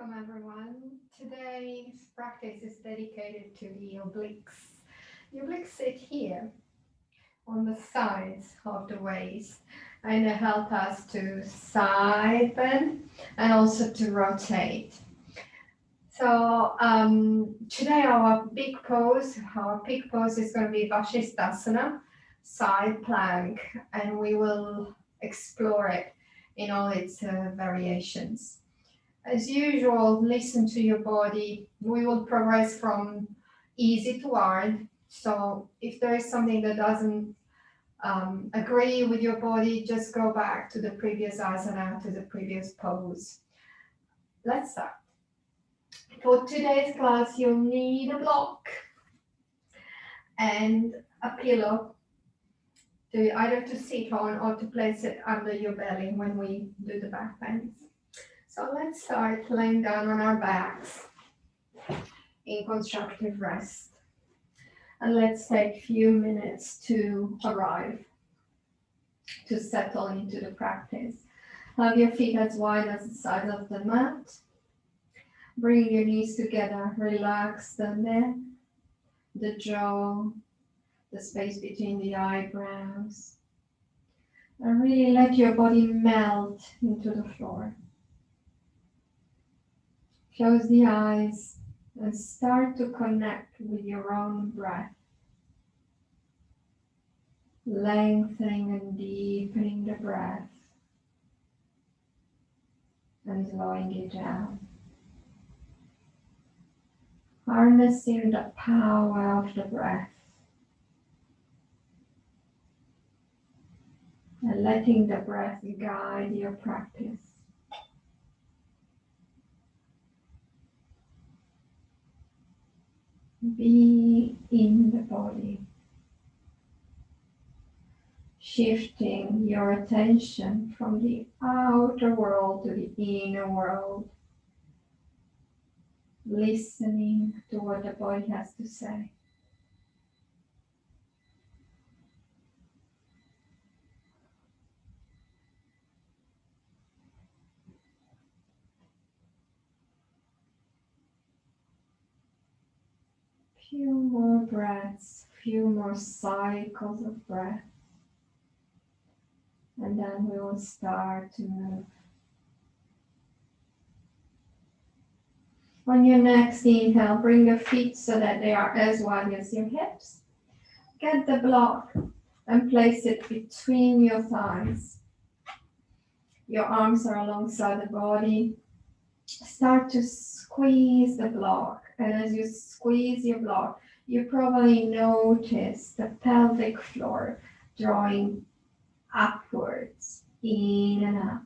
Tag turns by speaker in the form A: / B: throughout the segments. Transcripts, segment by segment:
A: Welcome everyone. Today's practice is dedicated to the obliques. The obliques sit here on the sides of the waist and they help us to side bend and also to rotate. So today our peak pose is going to be Vashisthasana, side plank, and we will explore it in all its variations. As usual, listen to your body. We will progress from easy to hard. So if there is something that doesn't agree with your body, just go back to the previous asana, to the previous pose. Let's start. For today's class, you'll need a block and a pillow to either to sit on or to place it under your belly when we do the back bends. So let's start laying down on our backs in constructive rest. And let's take a few minutes to arrive, to settle into the practice. Have your feet as wide as the sides of the mat. Bring your knees together, relax the neck, the jaw, the space between the eyebrows. And really let your body melt into the floor. Close the eyes and start to connect with your own breath. Lengthening and deepening the breath and slowing it down. Harnessing the power of the breath and letting the breath guide your practice. Be in the body, shifting your attention from the outer world to the inner world, listening to what the body has to say. Few more breaths, few more cycles of breath, and then we will start to move. On your next inhale, bring your feet so that they are as wide as your hips. Get the block and place it between your thighs. Your arms are alongside the body. Start to squeeze the block, and as you squeeze your block, you probably notice the pelvic floor drawing upwards, in and up.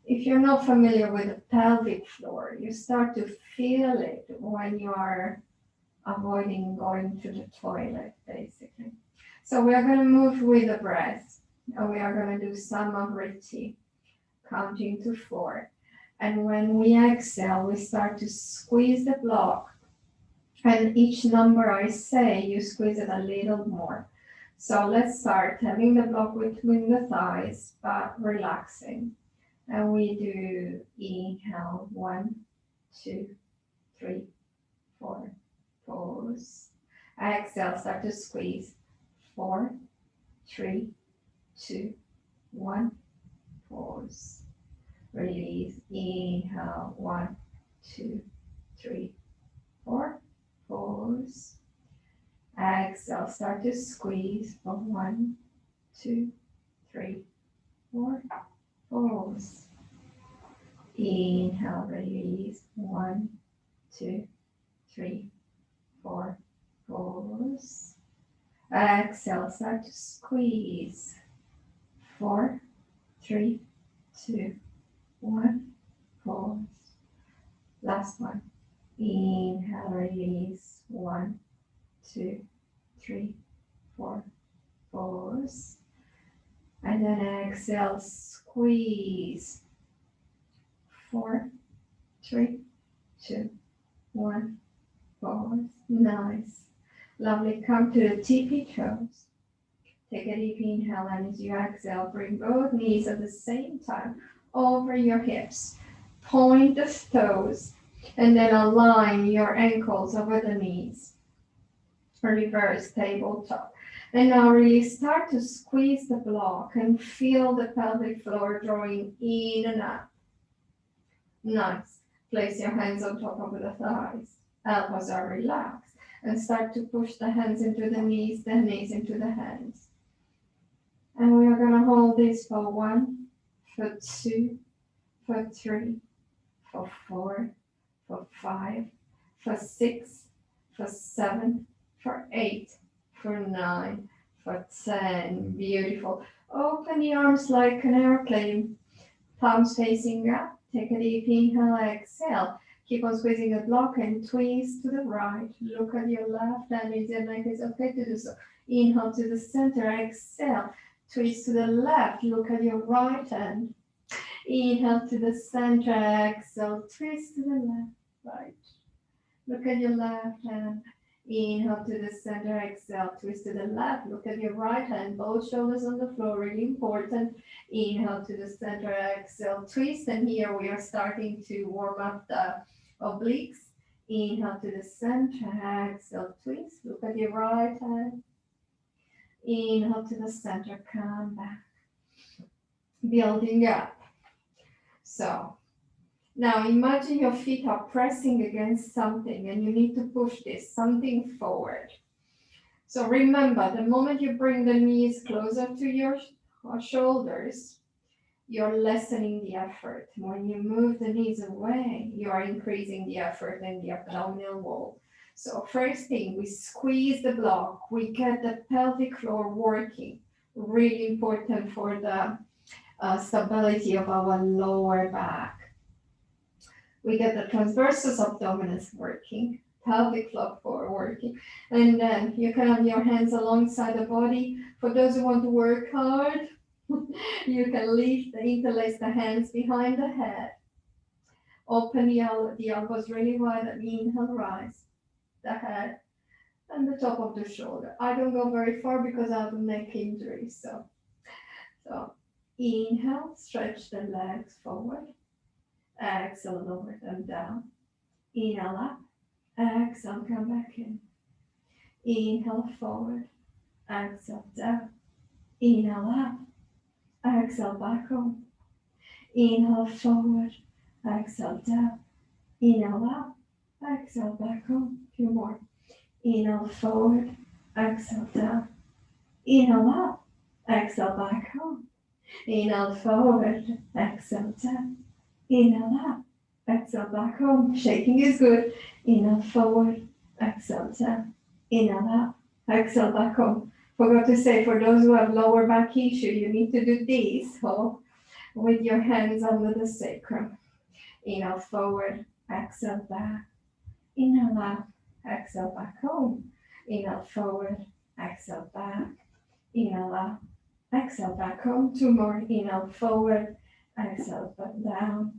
A: If you're not familiar with the pelvic floor, you start to feel it when you are avoiding going to the toilet, basically. So we are going to move with the breath, and we are going to do Samavriti, counting to 4. And when we exhale, we start to squeeze the block. And each number I say, you squeeze it a little more. So let's start having the block between the thighs, but relaxing. And we do inhale, 1, 2, 3, 4, pause. Exhale, start to squeeze, 4, 3, 2, 1, pause. Release, inhale, 1, 2, 3, 4, pause. Exhale, start to squeeze for 1, 2, 3, 4, pause. Inhale, release, 1, 2, 3, 4, pause. Exhale, start to squeeze, 4, 3, 2, 1, pause. Last one. Inhale, release, 1, 2, 3, 4, pause. And then exhale, squeeze, 4, 3, 2, 1, pause. Nice. Lovely. Come to the tippy toes. Take a deep inhale, and as you exhale, bring both knees at the same time over your hips. point the toes, and then align your ankles over the knees. Reverse tabletop. And now really start to squeeze the block and feel the pelvic floor drawing in and up. Nice. Place your hands on top of the thighs. Elbows are relaxed. And start to push the hands into the knees into the hands. And we are going to hold this for 1, for 2, for 3, for 4, for 5, for 6, for 7, for 8, for 9, for 10. Beautiful. Open the arms like an airplane. Palms facing up. Take a deep inhale, exhale. Keep on squeezing the block and twist to the right. Look at your left hand. Is your neck is okay to do so? Inhale to the center, exhale. Twist to the left. Look at your right hand. Inhale to the center, exhale. Twist to the left, right. Look at your left hand. Inhale to the center, exhale, twist to the left. Look at your right hand, both shoulders on the floor, really important. Inhale to the center, exhale, twist. And here we are starting to warm up the obliques. Inhale to the center, exhale, twist. Look at your right hand. Inhale to the center, come back. Building up. So, now imagine your feet are pressing against something and you need to push this something forward. So remember, the moment you bring the knees closer to your shoulders, you're lessening the effort. When you move the knees away, you are increasing the effort in the abdominal wall. So first thing, we squeeze the block. We get the pelvic floor working. Really important for the stability of our lower back. We get the transversus abdominis working, pelvic floor working, and then you can have your hands alongside the body. For those who want to work hard, you can interlace the hands behind the head. Open the elbows really wide and inhale, rise the head and the top of the shoulder. I don't go very far because I have a neck injury. So inhale, stretch the legs forward. Exhale, lower them down. Inhale up. Exhale, come back in. Inhale forward. Exhale down. Inhale up. Exhale back home. Inhale forward. Exhale down. Inhale up. Exhale back home. 2 more. Inhale forward. Exhale down. Inhale up. Exhale back home. Inhale forward. Exhale down. Inhale up, exhale back home. Shaking is good. Inhale forward, exhale down. Inhale up, exhale back home. Forgot to say, for those who have lower back issue, you need to do this with your hands under the sacrum. Inhale forward, exhale back. Inhale up, exhale back home. Inhale forward, exhale back. Inhale up, exhale back home. 2 more. Inhale forward, exhale back down.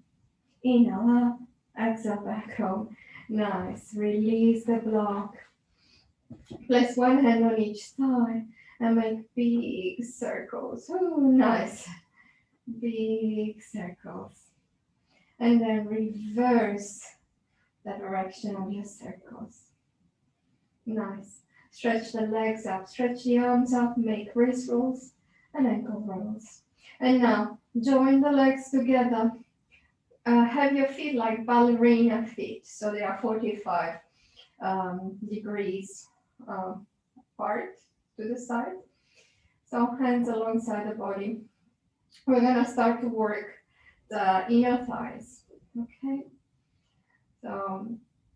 A: Inhale up, exhale back home. Nice. Release the block. Place 1 hand on each side and make big circles. Oh, nice. Big circles. And then reverse the direction of your circles. Nice. Stretch the legs up, stretch the arms up, make wrist rolls and ankle rolls. And now join the legs together. Have your feet like ballerina feet, so they are 45 degrees apart to the side. So hands alongside the body. We're gonna start to work the inner thighs. Okay. So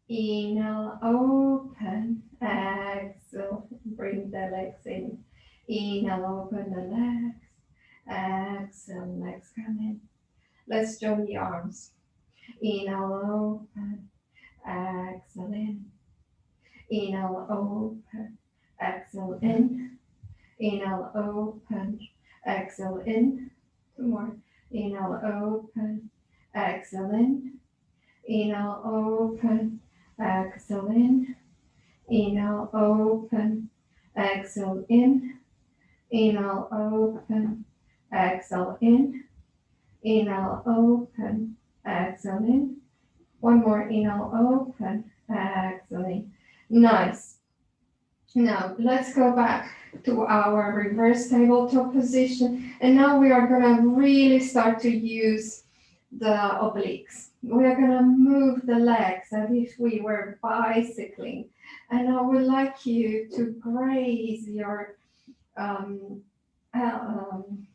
A: inhale, open, exhale, bring the legs in. Inhale, open the legs. Exhale, legs come in. Let's join the arms. Inhale, open, exhale in. Inhale, open, exhale in. Inhale, open, exhale in. 2 more. Inhale, open, exhale in. Inhale, open, exhale in. Inhale, open, exhale in. Inhale, open, exhale in. Inhale, open, Exhale in. One more inhale, open. Exhale in. Nice. Now let's go back to our reverse tabletop position. And now we are gonna really start to use the obliques. We are gonna move the legs as if we were bicycling. And I would like you to graze um, um,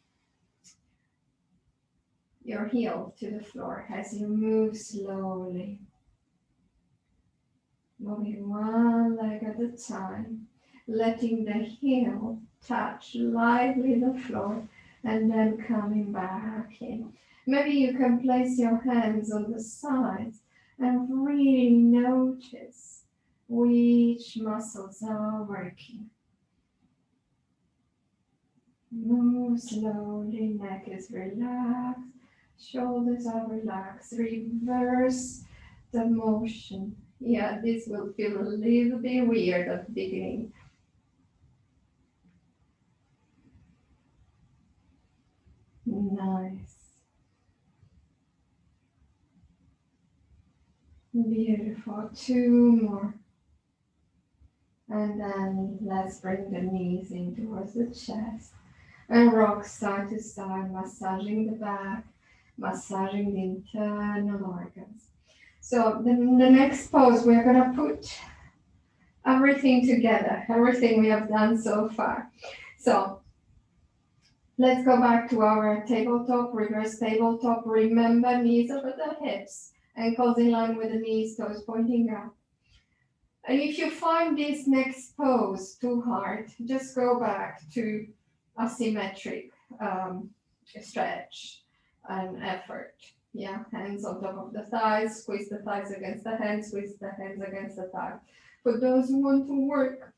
A: your heel to the floor as you move slowly. Moving one leg at a time, letting the heel touch lightly the floor and then coming back in. Maybe you can place your hands on the sides and really notice which muscles are working. Move slowly, neck is relaxed, shoulders are relaxed. Reverse the motion. Yeah, this will feel a little bit weird at the beginning. Nice. Beautiful. Two more. And then let's bring the knees in towards the chest. And rock side to side, massaging the back, massaging the internal organs. So the next pose, we're going to put everything together, everything we have done so far. So let's go back to our tabletop, reverse tabletop. Remember, knees over the hips, ankles in line with the knees, toes pointing up. And if you find this next pose too hard, just go back to asymmetric stretch and effort. Yeah, hands on top of the thighs, squeeze the thighs against the hands, squeeze the hands against the thighs. For those who want to work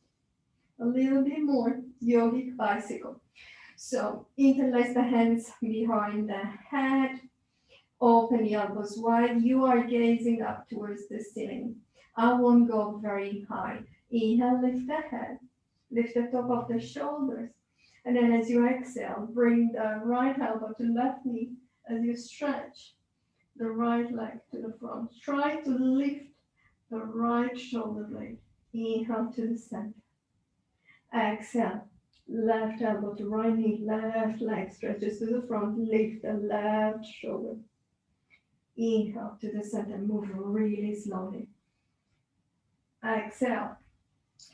A: a little bit more, yogic bicycle. So interlace the hands behind the head, open the elbows wide. You are gazing up towards the ceiling. I won't go very high. Inhale, lift the head, lift the top of the shoulders. And then as you exhale, bring the right elbow to left knee as you stretch the right leg to the front. Try to lift the right shoulder blade. Inhale to the center. Exhale. Left elbow to right knee, left leg stretches to the front, lift the left shoulder. Inhale to the center, move really slowly. Exhale.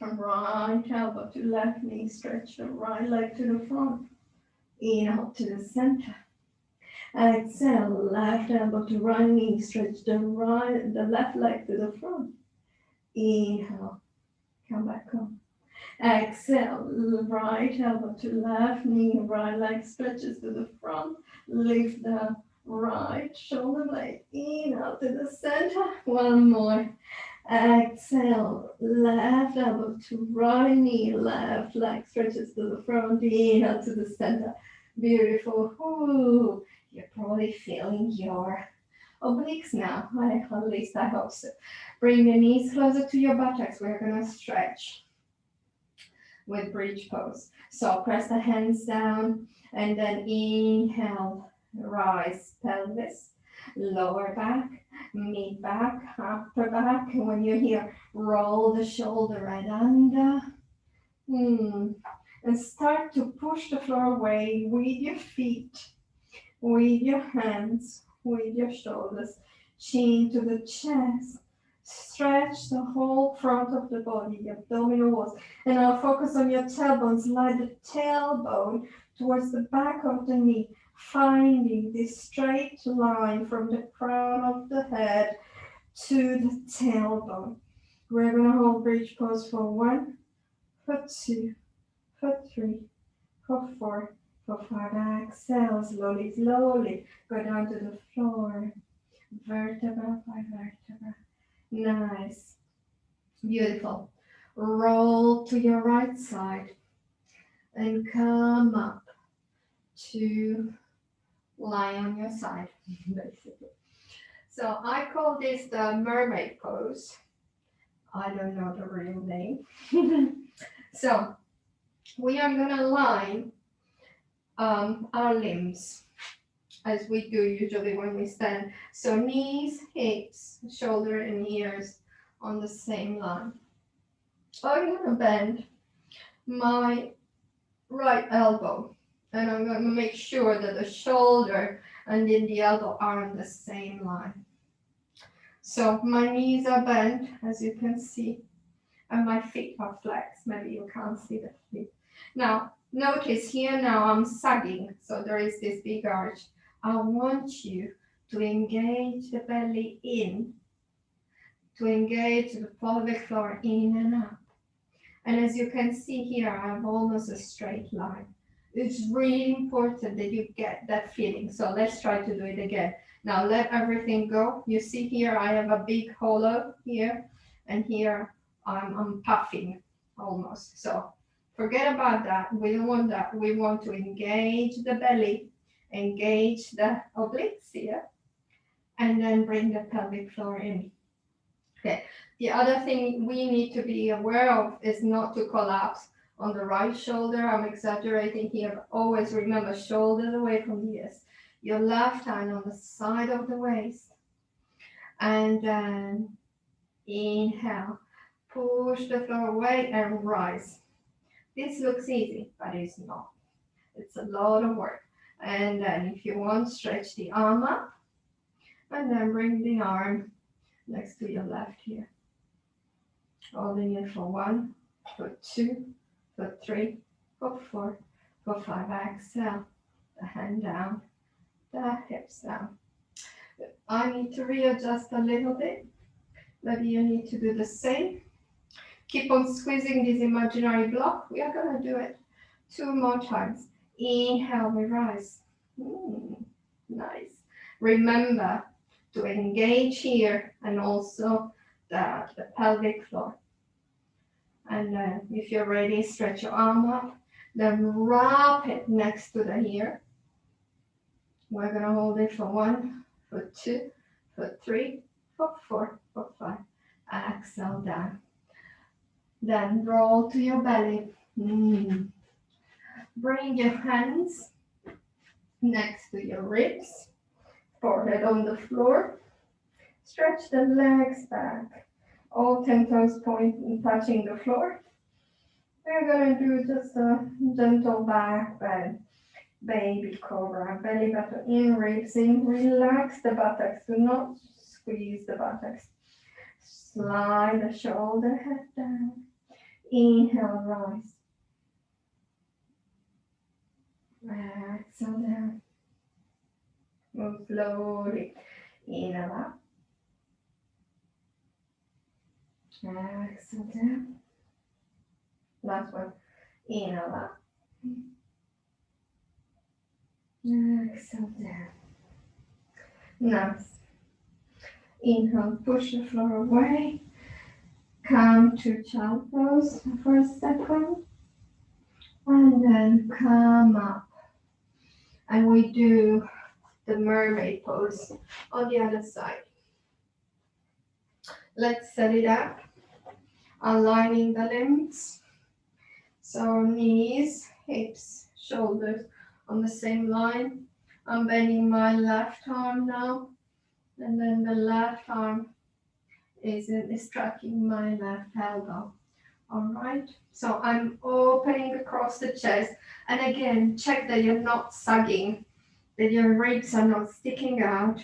A: Right elbow to left knee, stretch the right leg to the front. Inhale to the center. Exhale, left elbow to right knee, stretch the left leg to the front. Inhale, come back up. Exhale, right elbow to left knee, right leg stretches to the front. Lift the right shoulder blade. Inhale to the center. One more. Exhale, left elbow to right knee, left leg stretches to the front. Inhale to the center. Beautiful. Ooh, you're probably feeling your obliques now. At least I hope so. Bring the knees closer to your buttocks. We're going to stretch with bridge pose. So press the hands down and then inhale, rise pelvis, lower back, mid back, upper back. And when you're here, roll the shoulder right under. And start to push the floor away with your feet, with your hands, with your shoulders, chin to the chest. Stretch the whole front of the body, the abdominal walls. And now focus on your tailbone. Slide the tailbone towards the back of the knee, finding this straight line from the crown of the head to the tailbone. We're going to hold bridge pose for 1, for 2, for 3, for 4, for 5. Exhale, slowly, slowly. Go down to the floor. Vertebra by vertebra. Nice. Beautiful. Roll to your right side and come up to lie on your side, basically. So I call this the mermaid pose. I don't know the real name. So we are going to line our limbs. as we do usually when we stand. So knees, hips, shoulder and ears on the same line. I'm gonna bend my right elbow and I'm gonna make sure that the shoulder and then the elbow are on the same line. So my knees are bent, as you can see, and my feet are flexed. Maybe you can't see the feet. Now, notice here now I'm sagging, so there is this big arch. I want you to engage the belly in, to engage the pelvic floor in and up. And as you can see here, I have almost a straight line. It's really important that you get that feeling. So let's try to do it again. Now let everything go. You see here, I have a big hollow here, and here I'm puffing almost. So forget about that. We don't want that. We want to engage the belly, engage the obliques here, and then bring the pelvic floor in. Okay. The other thing we need to be aware of is not to collapse on the right shoulder. I'm exaggerating here, but always remember shoulders away from the ears. Your left hand on the side of the waist. And then inhale. Push the floor away and rise. This looks easy, but it's not. It's a lot of work. And then if you want, stretch the arm up. And then bring the arm next to your left here. Holding it for 1, for 2, for 3, for 4, for 5. Exhale. The hand down, the hips down. I need to readjust a little bit. Maybe you need to do the same. Keep on squeezing this imaginary block. We are going to do it 2 more times. Inhale, we rise. Nice. Remember to engage here and also the pelvic floor. And then if you're ready, stretch your arm up, then wrap it next to the ear. We're gonna hold it for 1, for 2, for 3, for 4, for 5. Exhale down. Then roll to your belly. Bring your hands next to your ribs, forehead on the floor. Stretch the legs back. All 10 toes pointing, touching the floor. We're going to do just a gentle back bend. Baby cobra. Belly button in, ribs in. Relax the buttocks. Do not squeeze the buttocks. Slide the shoulder head down. Inhale, rise. Exhale down. Move slowly. Inhale up. Exhale down. Last one. Inhale up. Exhale down. Nice. Inhale, push the floor away. Come to child pose for a second. And then come up. And we do the mermaid pose on the other side. Let's set it up. Aligning the limbs. So knees, hips, shoulders on the same line. I'm bending my left arm now. And then the left arm is tracking my left elbow. All right. So I'm opening across the chest. And again, check that you're not sagging, that your ribs are not sticking out.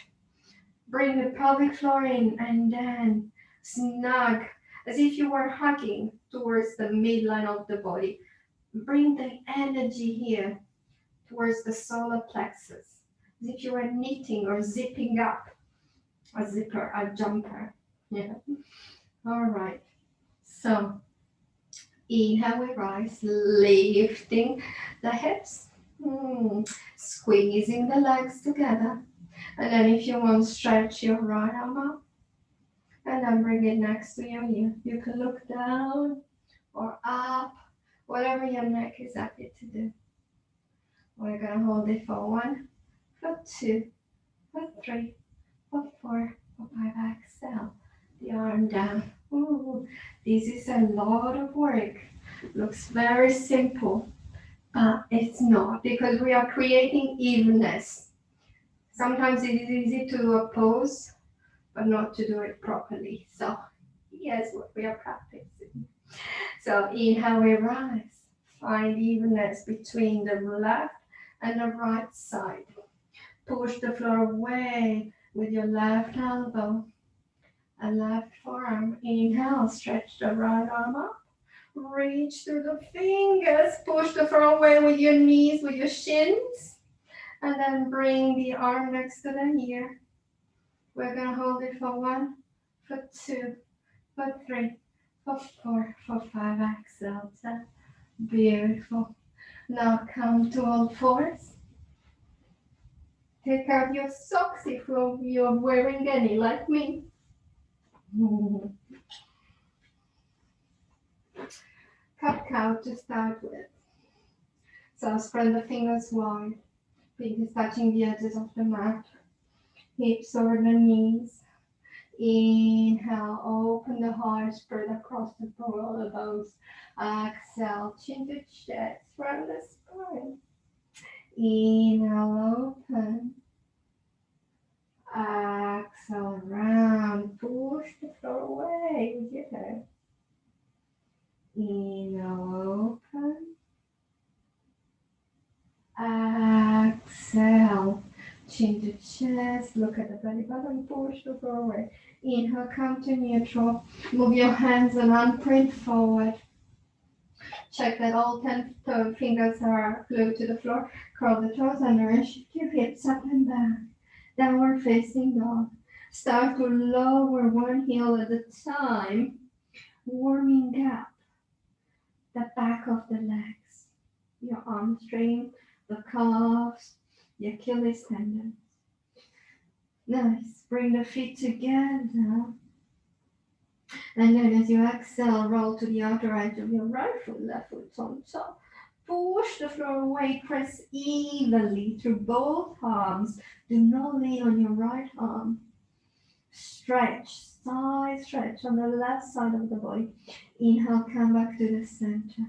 A: Bring the pelvic floor in and then snug as if you were hugging towards the midline of the body. Bring the energy here towards the solar plexus, as if you were knitting or zipping up a zipper, a jumper. Yeah. All right. So inhale, we rise, lifting the hips, squeezing the legs together. And then if you want, stretch your right arm up. And then bring it next to your ear. You can look down or up, whatever your neck is happy to do. We're going to hold it for 1, for 2, for 3, for 4, for 5. Exhale. The arm down. Ooh, this is a lot of work. Looks very simple, but it's not, because we are creating evenness. Sometimes it is easy to do a pose, but not to do it properly. So here's what we are practicing. So inhale, we rise. Find evenness between the left and the right side. Push the floor away with your left elbow and left forearm. Inhale, stretch the right arm up. Reach through the fingers. Push the floor away with your knees, with your shins. And then bring the arm next to the ear. We're going to hold it for 1, for 2, for 3, for 4, for 5. Exhale. 10. Beautiful. Now come to all fours. Take out your socks if you're wearing any, like me. Cat cow to start with. So spread the fingers wide. Fingers touching the edges of the mat. Hips over the knees. Inhale, open the heart, spread across the elbows. Exhale, chin to chest, round the spine. Inhale, open. Exhale, round. Push the floor away with your head. Inhale, open. Exhale, chin to chest, look at the belly button, push the floor away. Inhale, come to neutral. Move your hands and handprint forward. Check that all 10 fingers are glued to the floor. Curl the toes under and shift your hips up and back. Downward facing dog. Start to lower one heel at a time, warming up the back of the legs, your hamstring, the calves, the Achilles tendons. Nice. Bring the feet together. And then as you exhale, roll to the outer edge of your right foot, left foot on top. Push the floor away, press evenly through both arms. Do not lean on your right arm. Stretch, side stretch on the left side of the body. Inhale, come back to the center.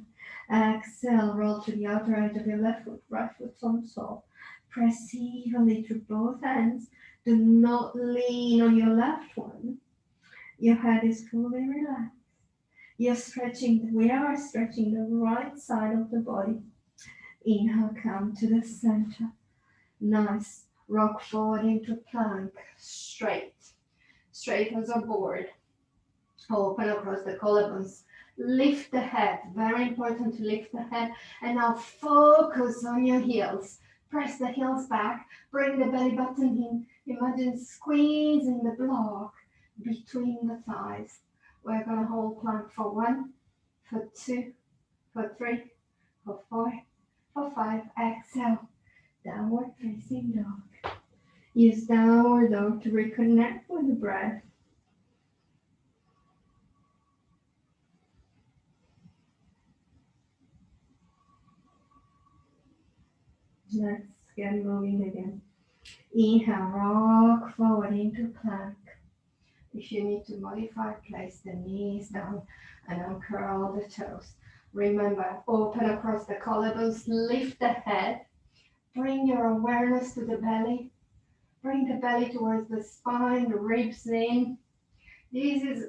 A: Exhale, roll to the outer edge of your left foot, right foot on top. Press evenly through both hands. Do not lean on your left one. Your head is fully relaxed. We are stretching the right side of the body. Inhale, come to the center. Nice. Rock forward into plank. Straight as a board. Open across the collarbones. Lift the head. Very important to lift the head. And now focus on your heels. Press the heels back. Bring the belly button in. Imagine squeezing the block between the thighs. We're going to hold plank for 1, for 2, for 3, for 4, for 5. Exhale. Downward facing dog. Use downward dog to reconnect with the breath. Let's get moving again. Inhale, rock forward into plank. If you need to modify, place the knees down and uncurl the toes. Remember, open across the collarbones, lift the head, bring your awareness to the belly. Bring the belly towards the spine, the ribs in. This is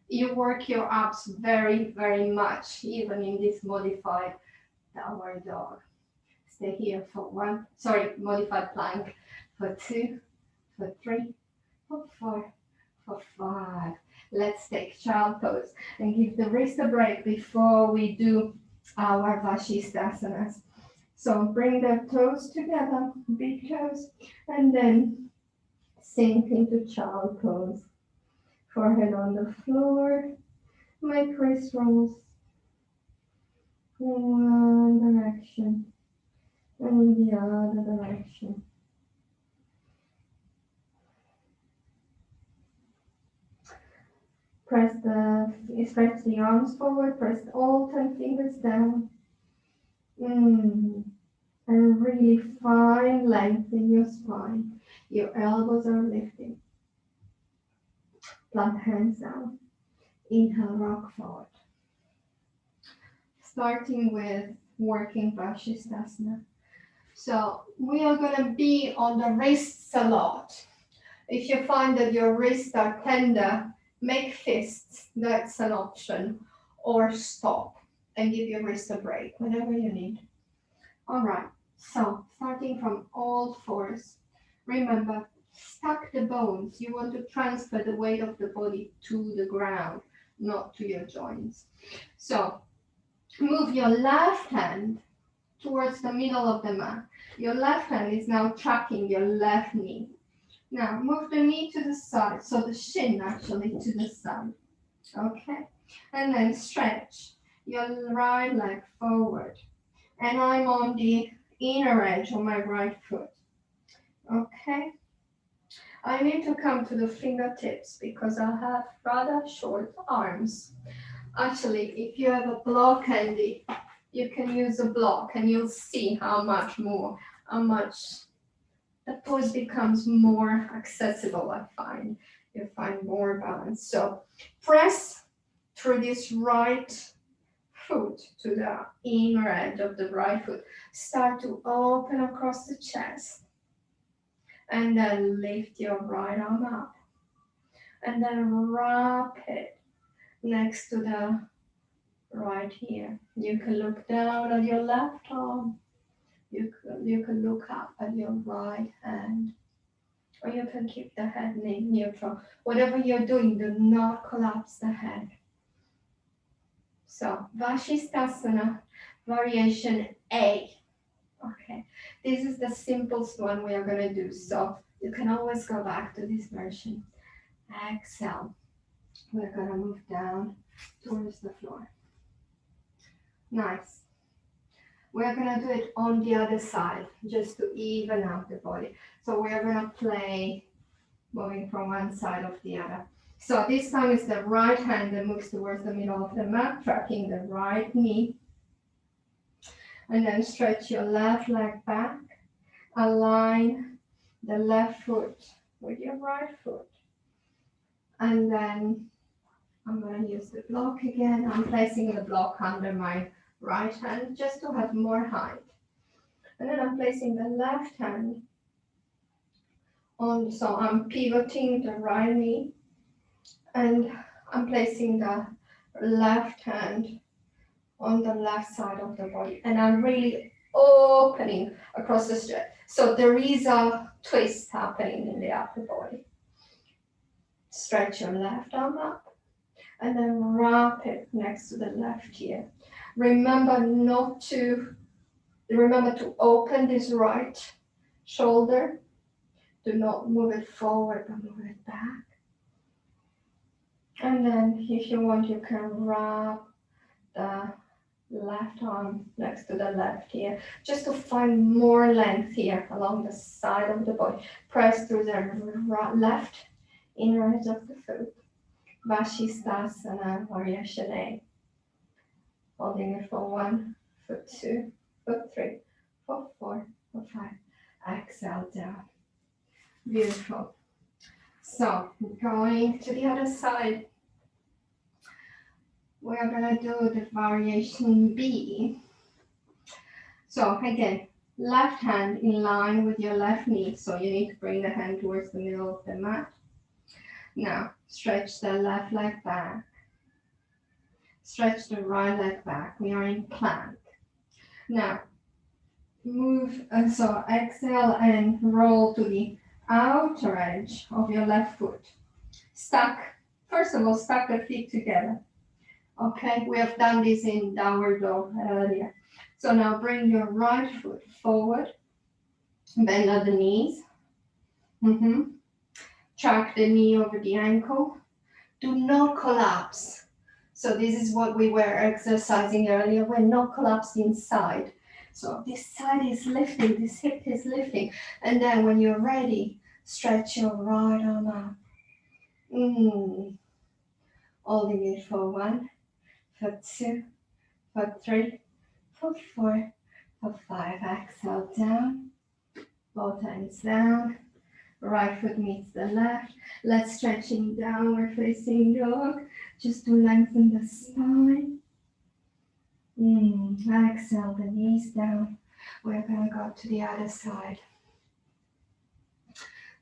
A: you work your abs very, very much, even in this modified downward dog. Stay here for modified plank, for 2, for 3, for 4, for 5. Let's take child pose and give the wrist a break before we do our Vashisthasana. So bring the toes together, big toes, and then sink into child pose. Forehead on the floor, make wrist rolls. One direction and the other direction. Stretch the arms forward, press all 10 fingers down. And really find length in your spine. Your elbows are lifting. Plant hands down. Inhale, rock forward. Starting with working Vashisthasana. So we are going to be on the wrists a lot. If you find that your wrists are tender, make fists, that's an option, or stop and give your wrist a break, whatever you need. All right, so starting from all fours, remember, stack the bones. You want to transfer the weight of the body to the ground, not to your joints. So move your left hand towards the middle of the mat. Your left hand is now tracking your left knee. Now move the knee to the side, so the shin actually to the side. Okay, and then stretch your right leg forward. And I'm on the inner edge of my right foot. Okay, I need to come to the fingertips because I have rather short arms. Actually, if you have a block handy, you can use a block and you'll see how much the pose becomes more accessible, I find. You find more balance. So press through this right foot to the inner edge of the right foot. Start to open across the chest. And then lift your right arm up. And then wrap it next to the right here. You can look down at your left arm. You can look up at your right hand. Or you can keep the head neutral. Whatever you're doing, do not collapse the head. So, Vashisthasana, variation A. Okay, this is the simplest one we are going to do. So, you can always go back to this version. Exhale. We're going to move down towards the floor. Nice. We're going to do it on the other side, just to even out the body. So we're going to play moving from one side of the other. So this time it's the right hand that moves towards the middle of the mat, tracking the right knee. And then stretch your left leg back. Align the left foot with your right foot. And then I'm going to use the block again. I'm placing the block under my right hand just to have more height. And then I'm placing the left hand on, so I'm pivoting the right knee. And I'm placing the left hand on the left side of the body. And I'm really opening across the stretch. So there is a twist happening in the upper body. Stretch your left arm up and then wrap it next to the left ear. Remember to open this right shoulder. Do not move it forward, but move it back. And then if you want, you can wrap the left arm next to the left ear, just to find more length here along the side of the body. Press through the left inner edge of the foot. Vashisthasana, variation A. Holding it for 1, for 2, for 3, for 4, for 5. Exhale down. Beautiful. So going to the other side, we're going to do the variation B. So again, left hand in line with your left knee. So you need to bring the hand towards the middle of the mat. Now stretch the left leg back. Stretch the right leg back. We are in plank. Now move, so exhale and roll to the outer edge of your left foot. First of all, stack the feet together. Okay, we have done this in downward dog earlier. So now bring your right foot forward, bend at the knees. Track the knee over the ankle. Do not collapse. So this is what we were exercising earlier. We're not collapsing inside. So this side is lifting, this hip is lifting. And then when you're ready, stretch your right arm up. Holding it for 1, for 2, for 3, for 4, for 5. Exhale down. Both hands down. Right foot meets the left. Let's stretch in downward facing dog, just to lengthen the spine. Exhale, the knees down. We're going to go to the other side.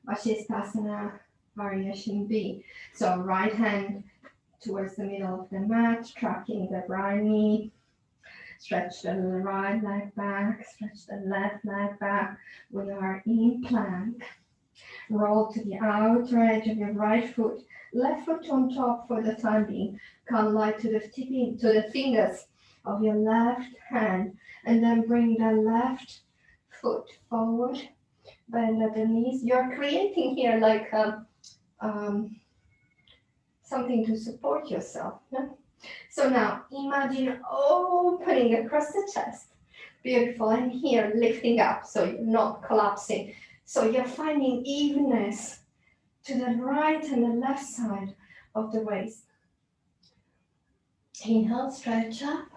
A: Vashisthasana variation B. So right hand towards the middle of the mat, tracking the right knee. Stretch the right leg back, stretch the left leg back. We are in plank. Roll to the outer edge of your right foot, left foot on top for the time being. Come light to the tipping, to the fingers of your left hand, and then bring the left foot forward. Bend at the knees. You're creating here like something to support yourself. Yeah? So now imagine opening across the chest. Beautiful. And here lifting up so you're not collapsing. So you're finding evenness to the right and the left side of the waist. Inhale, stretch up.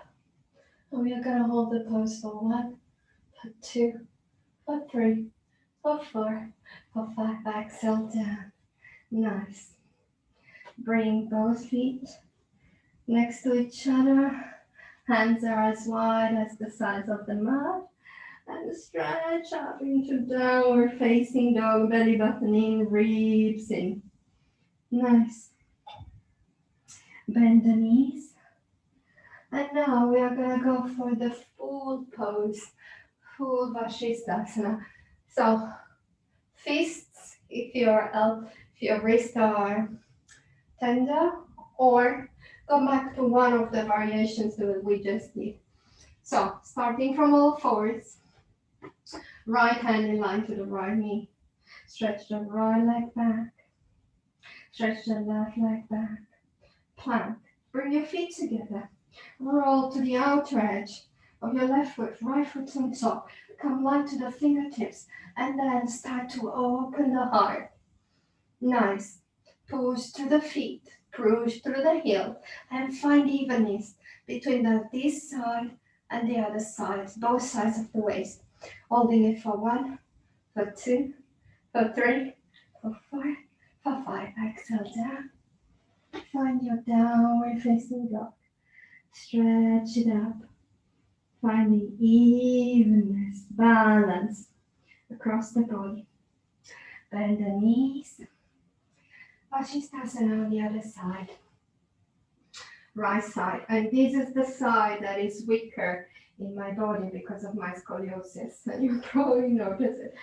A: And we are going to hold the pose for 1, for 2, for 3, for 4, for 5. Exhale down. Nice. Bring both feet next to each other. Hands are as wide as the sides of the mat. And stretch up into downward facing dog, belly button in, ribs in. Nice. Bend the knees. And now we are going to go for the full pose, full Vashisthasana. So fists if your wrists are tender, or go back to one of the variations that we just did. So starting from all fours, right hand in line to the right knee. Stretch the right leg back. Stretch the left leg back. Plank. Bring your feet together. Roll to the outer edge of your left foot, right foot on top. Come light to the fingertips and then start to open the heart. Nice. Push through the feet, push through the heel, and find evenness between this side and the other side, both sides of the waist. Holding it for 1, for 2, for 3, for 4, for 5. Exhale down. Find your downward facing dog. Stretch it up. Finding evenness, balance across the body. Bend the knees. Vashisthasana on the other side. Right side. And this is the side that is weaker in my body because of my scoliosis. And you probably notice it.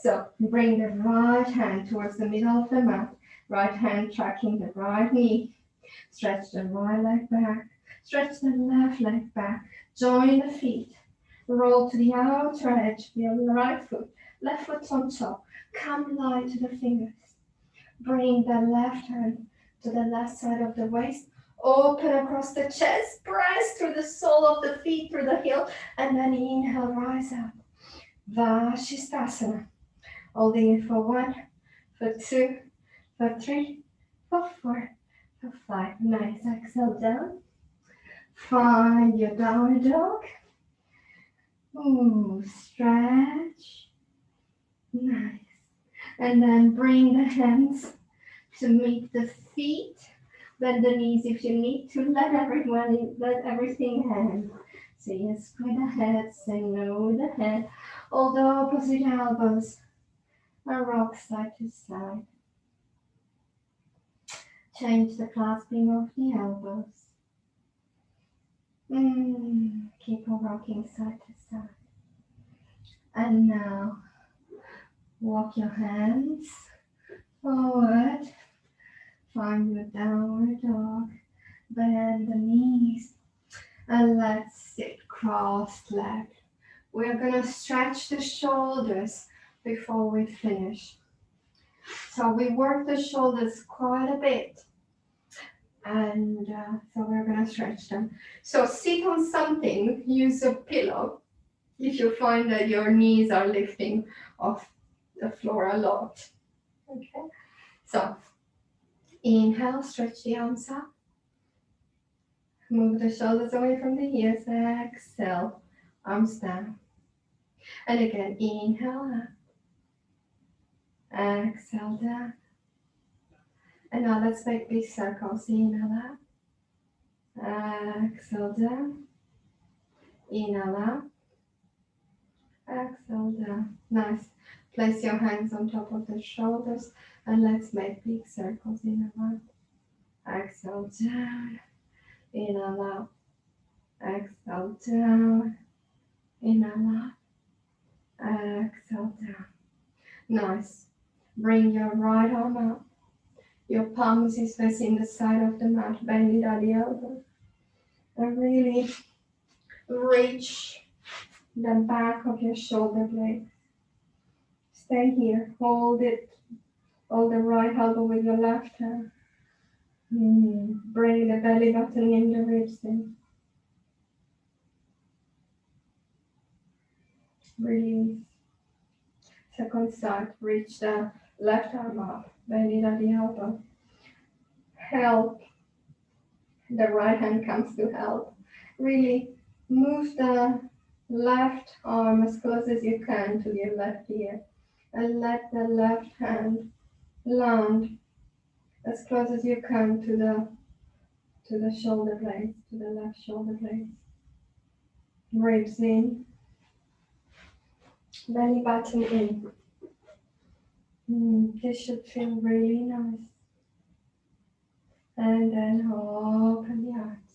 A: So bring the right hand towards the middle of the mat. Right hand tracking the right knee. Stretch the right leg back. Stretch the left leg back. Join the feet. Roll to the outer edge. Feel the right foot. Left foot on top. Come light to the fingers. Bring the left hand to the left side of the waist. Open across the chest. Press through the sole of the feet, through the heel. And then inhale, rise up. Vashisthasana. Holding it for 1, for 2, for 3, for 4, for 5. Nice. Exhale down. Find your downward dog. Ooh, stretch. Nice. And then bring the hands to meet the feet. Bend the knees if you need to. Let everything hang. Say yes with the head, say no with the head. Hold the opposite elbows and rock side to side. Change the clasping of the elbows. Keep on rocking side to side. And now walk your hands forward. Find your downward dog. Bend the knees. And let's sit cross-legged. We're going to stretch the shoulders before we finish. So we work the shoulders quite a bit. And so we're going to stretch them. So sit on something, use a pillow if you find that your knees are lifting off the floor a lot. Okay, so inhale, stretch the arms up. Move the shoulders away from the ears. Exhale, arms down. And again, inhale up. Exhale down. And now let's make big circles. Inhale up. Exhale down. Inhale up. Exhale down. Nice. Place your hands on top of the shoulders and let's make big circles in and out. Exhale down. In and out. Exhale down. In and out. Exhale down. Nice. Bring your right arm up. Your palms is facing the side of the mat. Bend it at the elbow. And really reach the back of your shoulder blade. Stay here. Hold it. Hold the right elbow with your left hand. Bring the belly button in, the ribs in. Release. Second side. Reach the left arm up. Bend it at the elbow. Help. The right hand comes to help. Really move the left arm as close as you can to your left ear. And let the left hand land as close as you can to the shoulder blades, to the left shoulder blades. Ribs in. Belly button in. This should feel really nice. And then open the arms.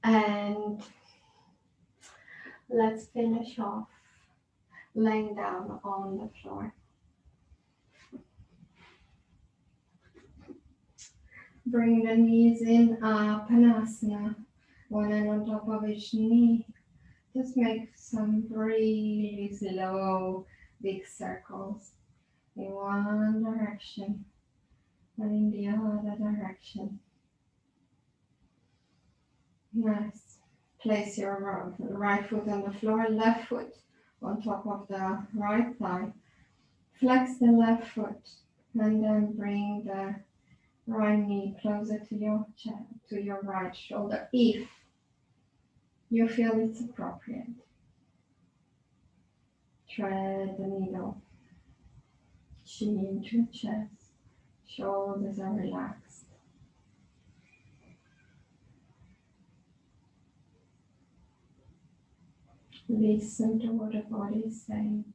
A: And let's finish off laying down on the floor. Bring the knees in, Panasana, one hand on top of each knee. Just make some really slow, big circles in one direction and in the other direction. Nice. Place your right foot on the floor, left foot on top of the right thigh. Flex the left foot and then bring the right knee closer to your chest, to your right shoulder, if you feel it's appropriate. Thread the needle. Chin to chest. Shoulders are relaxed. Listen to what the body is saying.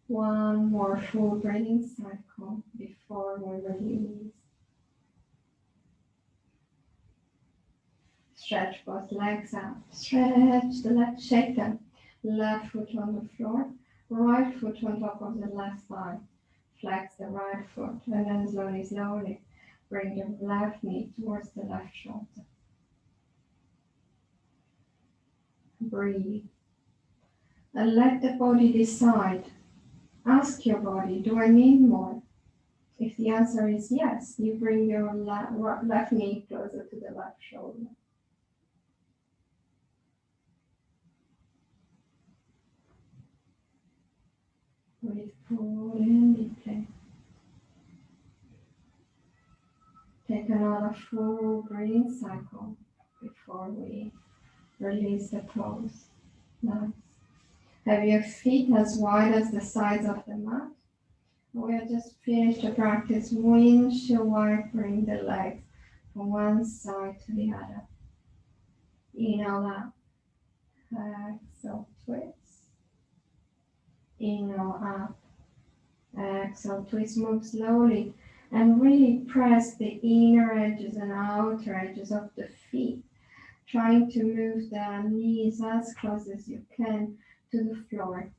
A: One more full breathing cycle before we release. Stretch both legs out. Stretch the legs, shake them. Left foot on the floor, right foot on top of the left thigh. Flex the right foot and then slowly bring the left knee towards the left shoulder. Breathe. And let the body decide. Ask your body, do I need more? If the answer is yes, you bring your left knee closer to the left shoulder. Breathe fully and deeply. Take another full breathing cycle before we release the toes. Nice. Have your feet as wide as the sides of the mat. We have just finished the practice. Windshield wipering the legs from one side to the other. Inhale up. Exhale, twist. Inhale up. Exhale, twist. Move slowly and really press the inner edges and outer edges of the feet, trying to move the knees as close as you can to the floor.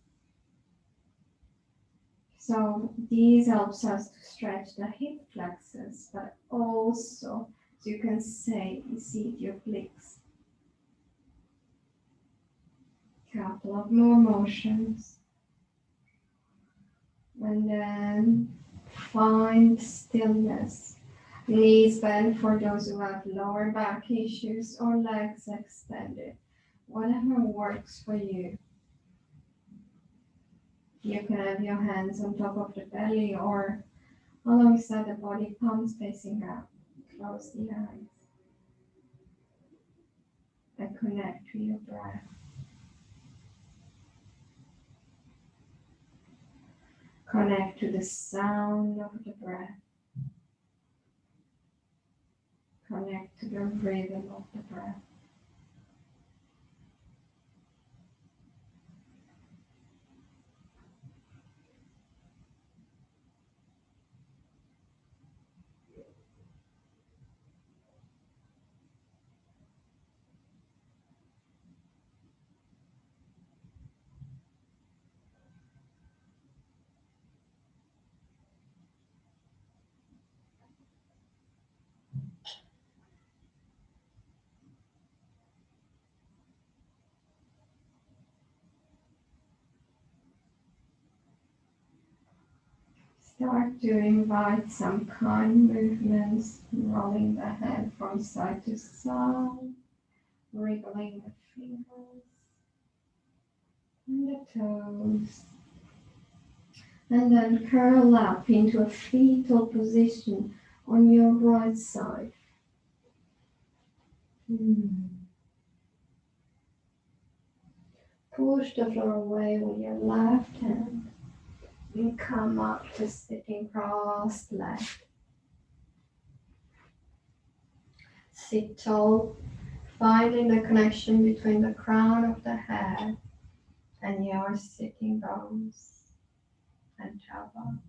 A: So these helps us to stretch the hip flexors, but also, as you can see the obliques. Couple of more motions. And then find stillness. Knees bent for those who have lower back issues or legs extended. Whatever works for you. You can have your hands on top of the belly or alongside the body, palms facing up. Close the eyes and connect to your breath. Connect to the sound of the breath. Connect to the rhythm of the breath. Start to invite some kind movements, rolling the head from side to side, wriggling the fingers and the toes. And then curl up into a fetal position on your right side. Push the floor away with your left hand and come up to sitting cross-legged. Sit tall, finding the connection between the crown of the head and your sitting bones and jawbone.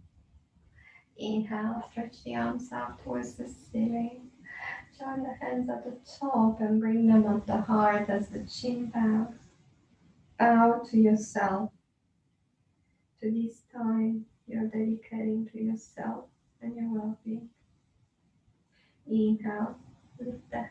A: Inhale, stretch the arms out towards the ceiling. Join the hands at the top and bring them up the heart as the chin bows. Bow to yourself. To this time you're dedicating to yourself and your well-being. Inhale, lift the